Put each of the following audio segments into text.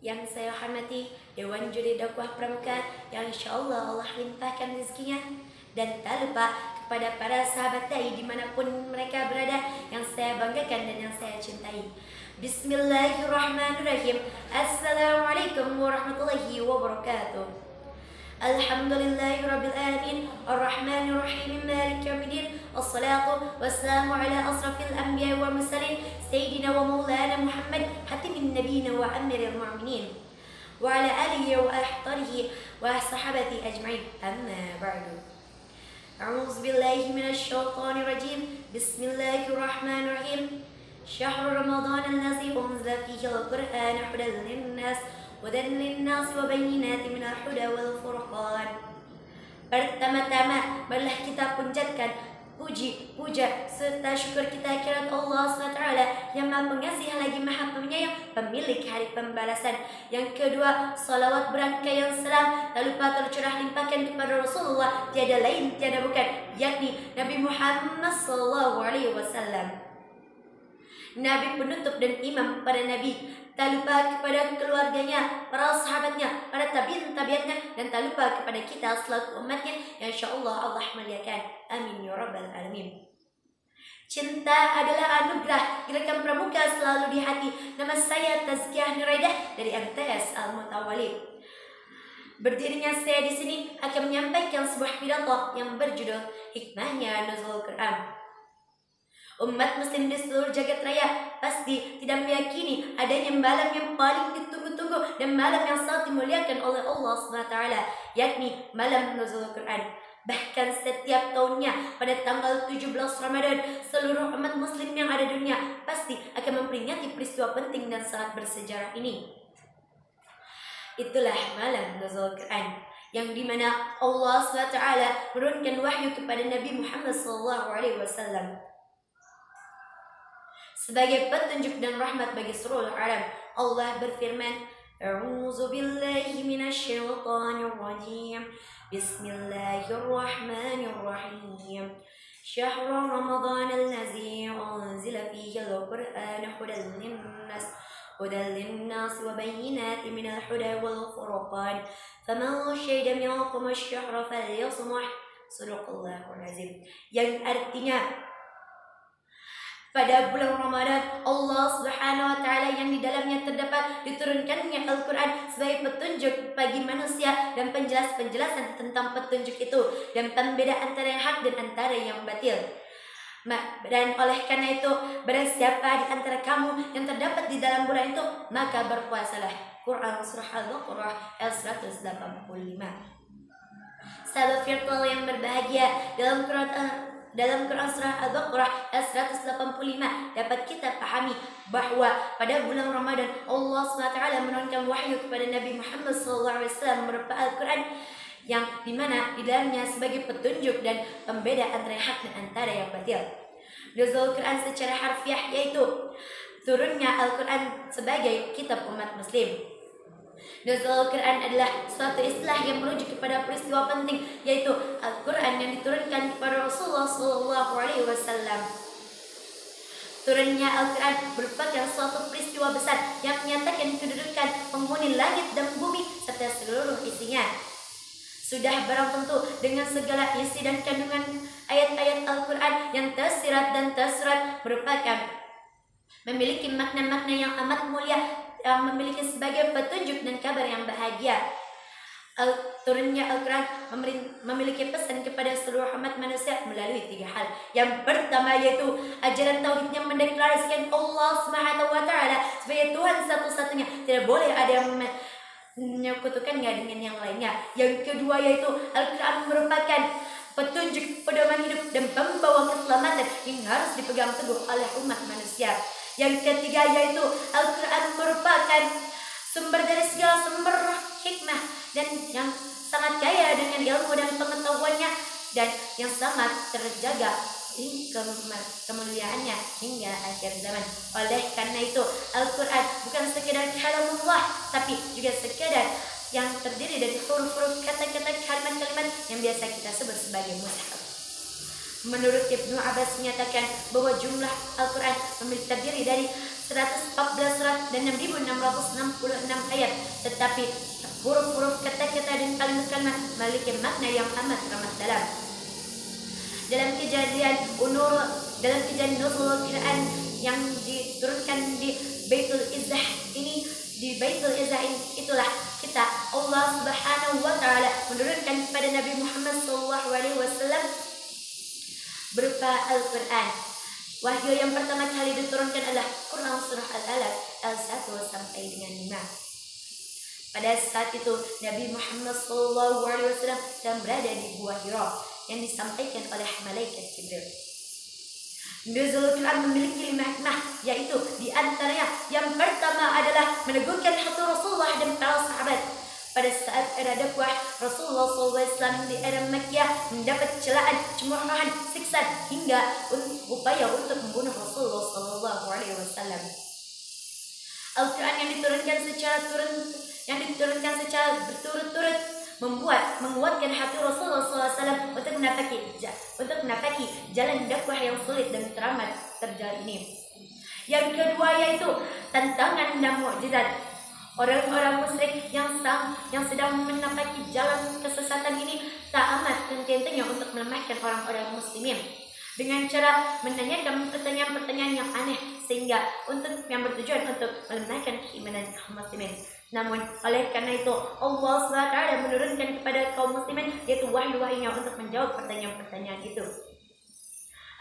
Yang saya hormati Dewan Juri Dakwah Pramuka yang insyaAllah Allah limpahkan rezekinya. Dan tak lupa kepada para sahabat dai dimanapun mereka berada yang saya banggakan dan yang saya cintai. Bismillahirrahmanirrahim. Assalamualaikum warahmatullahi wabarakatuh. Alhamdulillahirrabbilalamin Ar-Rahmanirrahim Malik Yawmiddin Wassalatu wassalamu ala asrafil anbiya wa mursalin Sayyidina wa maulana Muhammad Hatimin nabiyina wa amiril mu'minin Wa ala alihi wa ahtarihi wa sahabati ajma'in Amma ba'du. A'udzu billahi minasy syaithanir rajim. Bismillahirrahmanirrahim. Syahrul Ramadan allazi unzila fihi al-Qur'an hudan lin-nas hudan lin-nas wa bayyinatin minal huda wal furqan. Pertama-tama marilah kita panjatkan puji, puja serta syukur kita kehadirat Allah SWT yang Maha Pengasih lagi Maha Penyayang, pemilik hari pembalasan. Yang kedua, salawat berangkai yang salam tak lupa tercurah limpahkan kepada Rasulullah, tiada lain tiada bukan, yakni Nabi Muhammad SAW, Nabi penutup dan imam para nabi. Tak lupa kepada keluarganya, para sahabatnya, para tabi'in-tabi'atnya, dan tak lupa kepada kita selaku umatnya yang insyaAllah Allah muliakan. Amin ya rabbal alamin. Cinta adalah anugerah, gerakan pramuka selalu di hati. Nama saya Tazkiyah Nuraidah dari MTS Al-Mutawalid. Berdirinya saya di sini akan menyampaikan sebuah pidato yang berjudul Hikmahnya Nuzul Quran. Umat muslim di seluruh jagat raya pasti tidak meyakini adanya malam yang paling ditunggu-tunggu dan malam yang sangat dimuliakan oleh Allah SWT, yakni malam Nuzul Quran. Bahkan setiap tahunnya pada tanggal 17 Ramadan, seluruh umat muslim yang ada di dunia pasti akan memperingati peristiwa penting dan sangat bersejarah ini. Itulah malam Nuzul Quran, yang dimana Allah SWT menurunkan wahyu kepada Nabi Muhammad SAW sebagai petunjuk dan rahmat bagi seluruh alam. Allah berfirman, A'udzu billahi minasy syaithanir rajim. Bismillahirrahmanirrahim. Syahrul Ramadan allazi unzila fihi al-Qur'an hudan lin-nas wa bayyinatin minal huda wal furqan. Faman syahida minkum asy-syahra falyasumhu. Shadaqallahul azim. Yang artinya, pada bulan Ramadan, Allah Subhanahu wa Ta'ala yang di dalamnya terdapat diturunkannya Al-Quran sebagai petunjuk bagi manusia dan penjelasan tentang petunjuk itu dan pembeda antara yang hak dan antara yang batil. Dan oleh karena itu, barang siapa di antara kamu yang terdapat di dalam bulan itu, maka berpuasalah. Quran Surah Al-Baqarah ayat 185. Sahabat virtual yang berbahagia, dalam Quran Surah Al-Baqarah ayat 185 dapat kita pahami bahwa pada bulan Ramadan Allah SWT menurunkan wahyu kepada Nabi Muhammad SAW berupa Al-Quran yang dimana di dalamnya sebagai petunjuk dan pembeda antara hak dan antara yang batil. Nuzul Quran secara harfiah yaitu turunnya Al-Quran sebagai kitab umat muslim. Nuzul Quran adalah suatu istilah yang merujuk kepada peristiwa penting, yaitu Al-Quran yang diturunkan kepada Rasulullah SAW. Turunnya Al-Quran merupakan suatu peristiwa besar yang menyatakan kedudukan penghuni langit dan bumi serta seluruh isinya. Sudah barang tentu dengan segala isi dan kandungan ayat-ayat Al-Quran yang tersirat dan tersurat merupakan memiliki makna-makna yang amat mulia, yang memiliki sebagai petunjuk dan kabar yang bahagia. Turunnya Al-Quran memiliki pesan kepada seluruh umat manusia melalui 3 hal. Yang pertama yaitu ajaran tauhid yang mendeklarasikan Allah Subhanahu wa Ta'ala sebagai Tuhan satu-satunya, tidak boleh ada yang menyekutukannya dengan yang lainnya. Yang kedua yaitu Al-Quran merupakan petunjuk pedoman hidup dan pembawa keselamatan yang harus dipegang teguh oleh umat manusia. Yang ketiga yaitu Al-Quran merupakan sumber dari segala sumber hikmah dan yang sangat kaya dengan ilmu dan pengetahuannya dan yang sangat terjaga kemuliaannya hingga akhir zaman. Oleh karena itu Al-Quran bukan sekedar kalamullah, tapi juga sekedar yang terdiri dari huruf-huruf, kata-kata, kalimat-kalimat yang biasa kita sebut sebagai mushaf. Menurut Ibnu Abbas menyatakan bahwa jumlah Al-Quran terdiri dari 114 surat dan 6666 ayat, tetapi huruf-huruf, kata-kata dan kalimat-kalimat memiliki makna yang amat dalam. Dalam kejadian nuzul Quran yang diturunkan di Baitul Izzah ini, itulah kita Allah Subhanahu wa taala menurunkan kepada Nabi Muhammad SAW berupa Al-Quran. Wahyu yang pertama kali diturunkan adalah Quran surah Al-Alaq ayat 1 sampai dengan 5. Pada saat itu Nabi Muhammad SAW sedang berada di Gua Hira yang disampaikan oleh malaikat Jibril. Nuzul Quran memiliki 5 hikmah, yaitu di antaranya yang pertama adalah meneguhkan hati Rasulullah dan para sahabat. Pada saat era dakwah Rasulullah SAW di era Makkah mendapat celaan, cemoohan, siksaan hingga upaya untuk membunuh Rasulullah SAW. Al-Quran yang diturunkan secara berturut-turut menguatkan hati Rasulullah SAW untuk menapaki jalan dakwah yang sulit dan teramat terjal ini. Yang kedua yaitu tantangan dan mukjizat. Orang-orang musyrik yang sedang menapaki jalan kesesatan ini tak amat henti-hentinya untuk melemahkan orang-orang muslimin dengan cara menanyakan pertanyaan-pertanyaan yang aneh sehingga yang bertujuan untuk melemahkan keimanan kaum muslimin. Namun oleh karena itu Allah SWT menurunkan kepada kaum muslimin yaitu wahyu-wahyunya untuk menjawab pertanyaan-pertanyaan itu.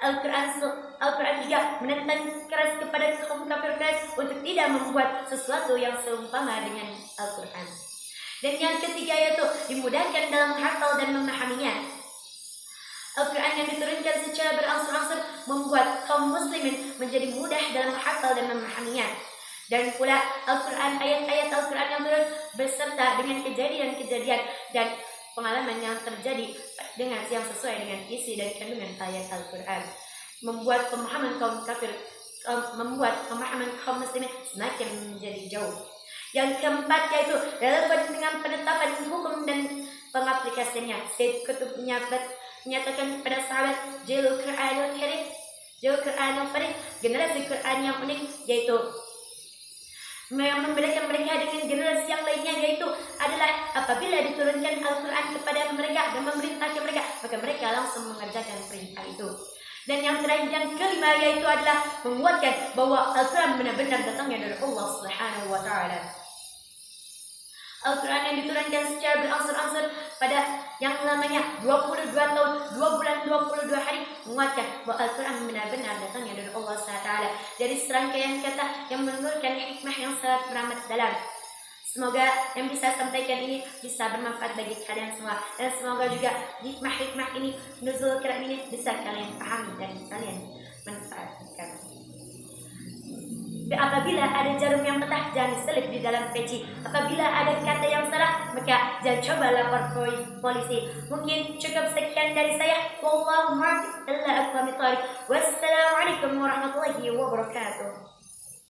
Al-Quran juga menentang keras kepada kaum kafir Quraisy untuk tidak membuat sesuatu yang seumpama dengan Al-Quran. Dan yang ketiga yaitu dimudahkan dalam hafal dan memahaminya. Al-Quran yang diturunkan secara berangsur-angsur membuat kaum muslimin menjadi mudah dalam hafal dan memahaminya. Dan pula Al-Quran, ayat-ayat Al-Quran yang turun beserta dengan kejadian-kejadian dan pengalaman yang terjadi dengan yang sesuai dengan isi dan kandungan ayat Al-Quran membuat pemahaman kaum muslimin semakin menjadi jauh. Yang keempat yaitu relevan dengan penetapan hukum dan pengaplikasiannya. Sayyid Qutb menyatakan kepada sahabat Jalul Quranul Farid, generasi Quran yang unik yaitu yang membedakan mereka dengan generasi yang lainnya yaitu adalah apabila diturunkan Al-Quran kepada mereka dan memerintahkan mereka, maka mereka langsung mengerjakan perintah itu. Dan yang terakhir, yang kelima yaitu adalah menguatkan bahwa Al-Quran benar-benar datangnya dari Allah Subhanahu wa taala. Al-Quran yang diturunkan secara berangsur-angsur pada yang lamanya 22 tahun, 2 bulan, 22 hari menguatkan bahwa Al-Quran benar-benar datangnya dari Allah SWT dari serangkaian kata yang menurunkan hikmah yang sangat teramat dalam. Semoga yang bisa sampaikan ini bisa bermanfaat bagi kalian semua, dan semoga juga hikmah-hikmah ini, nuzul Quran ini bisa kalian pahami dan kalian manfaatkan. Apabila ada jarum yang patah, jangan diselip di dalam peci. Apabila ada kata yang salah, maka jangan coba lapor polisi. Mungkin cukup sekian dari saya. Wassalamualaikum warahmatullahi wabarakatuh.